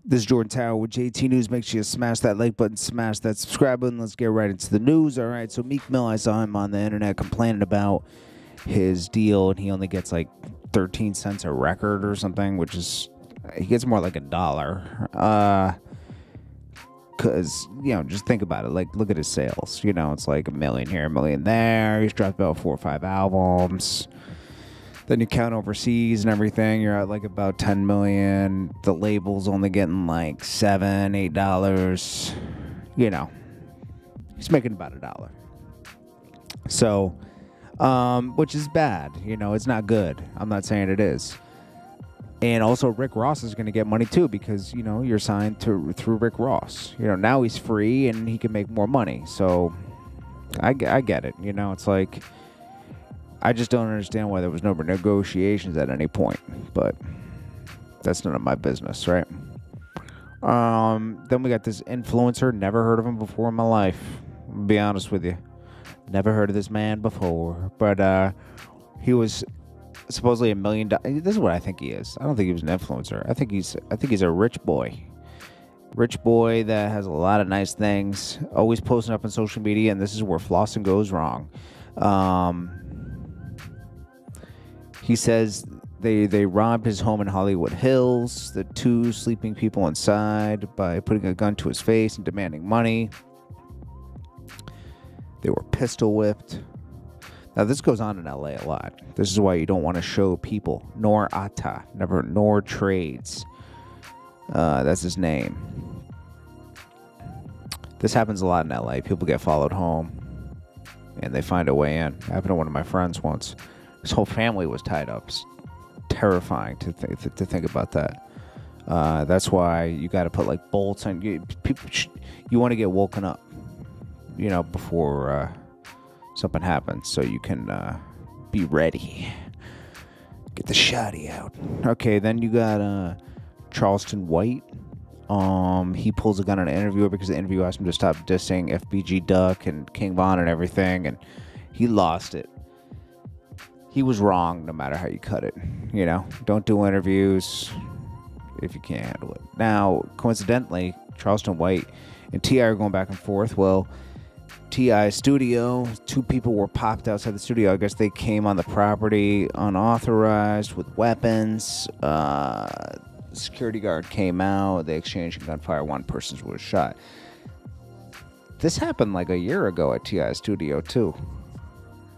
This is Jordan Tower with JT News. Make sure you smash that like button, smash that subscribe button. Let's get right into the news. All right, so Meek Mill, I saw him on the internet complaining about his deal, and he only gets like 13 cents a record or something, which is, he gets more like $1. Because, you know, just think about it. Like, look at his sales. You know, it's like $1 million here, $1 million there. He's dropped about 4 or 5 albums. Then you count overseas and everything, you're at like about 10 million. The label's only getting like $7, $8. You know, he's making about $1. So, which is bad. You know, it's not good. I'm not saying it is. And also, Rick Ross is going to get money too because, you know, you're signed through Rick Ross. You know, now he's free and he can make more money. So, I get it. You know, it's like, I just don't understand why there was no negotiations at any point, but that's none of my business, right? Then we got this influencer. Never heard of him before in my life. I'll be honest with you. Never heard of this man before, but he was supposedly $1 million. This is what I think he is. I don't think he was an influencer. I think he's a rich boy. Rich boy that has a lot of nice things, always posting up on social media, and this is where flossing goes wrong. He says they robbed his home in Hollywood Hills, the 2 sleeping people inside, by putting a gun to his face and demanding money. They were pistol whipped. Now, this goes on in LA a lot. This is why you don't want to show people. Nor Atta, never, nor Trades. That's his name. This happens a lot in LA. People get followed home, and they find a way in. It happened to one of my friends once. His whole family was tied up. It's terrifying to think about that. That's why you got to put like bolts on. You want to get woken up, you know, before something happens, so you can be ready. Get the shotty out. Okay, then you got Charleston White. He pulls a gun on an interviewer because the interviewer asked him to stop dissing FBG Duck and King Von and everything, and he lost it. He was wrong no matter how you cut it. You know, don't do interviews if you can't handle it. Now, coincidentally, Charleston White and T.I. are going back and forth. Well, T.I.'s studio, 2 people were popped outside the studio. I guess they came on the property unauthorized with weapons. Security guard came out. They exchanged gunfire. 1 person was shot. This happened like a year ago at T.I.'s studio, too.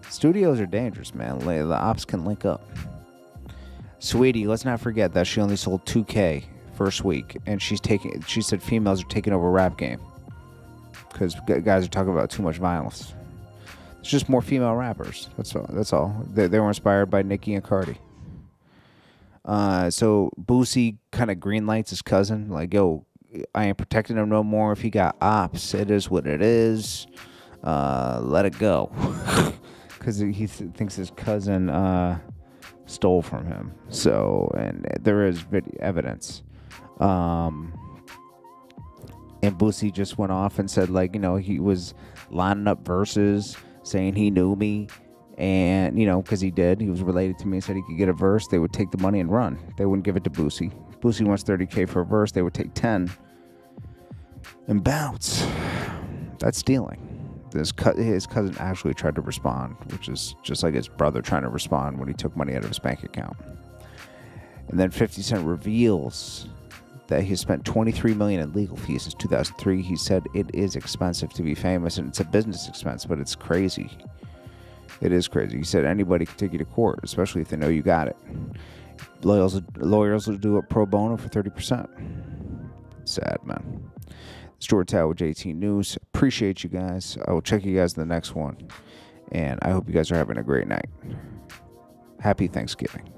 Studios are dangerous, man. The ops can link up. Saweetie, let's not forget that she only sold 2K first week, and she said females are taking over rap game because guys are talking about too much violence. It's just more female rappers. That's all. They were inspired by Nicki and Cardi. So Boosie kind of greenlights his cousin, like, yo, I ain't protecting him no more. If he got ops, it is what it is. Let it go. Because he thinks his cousin stole from him. So, and there is evidence. And Boosie just went off and said, like, you know, he was lining up verses, saying he knew me. And, you know, because he did. He was related to me and said he could get a verse. They would take the money and run. They wouldn't give it to Boosie. Boosie wants $30K for a verse. They would take 10 and bounce. That's stealing. His cousin actually tried to respond, which is just like his brother trying to respond when he took money out of his bank account. And then 50 Cent reveals that he spent $23 million in legal fees since 2003. He said it is expensive to be famous, and it's a business expense, but it's crazy. It is crazy. He said anybody can take you to court, especially if they know you got it. Lawyers will do it pro bono for 30%. Sad, man. It's Jordan Tower with JT News. Appreciate you guys. I will check you guys in the next one. And I hope you guys are having a great night. Happy Thanksgiving.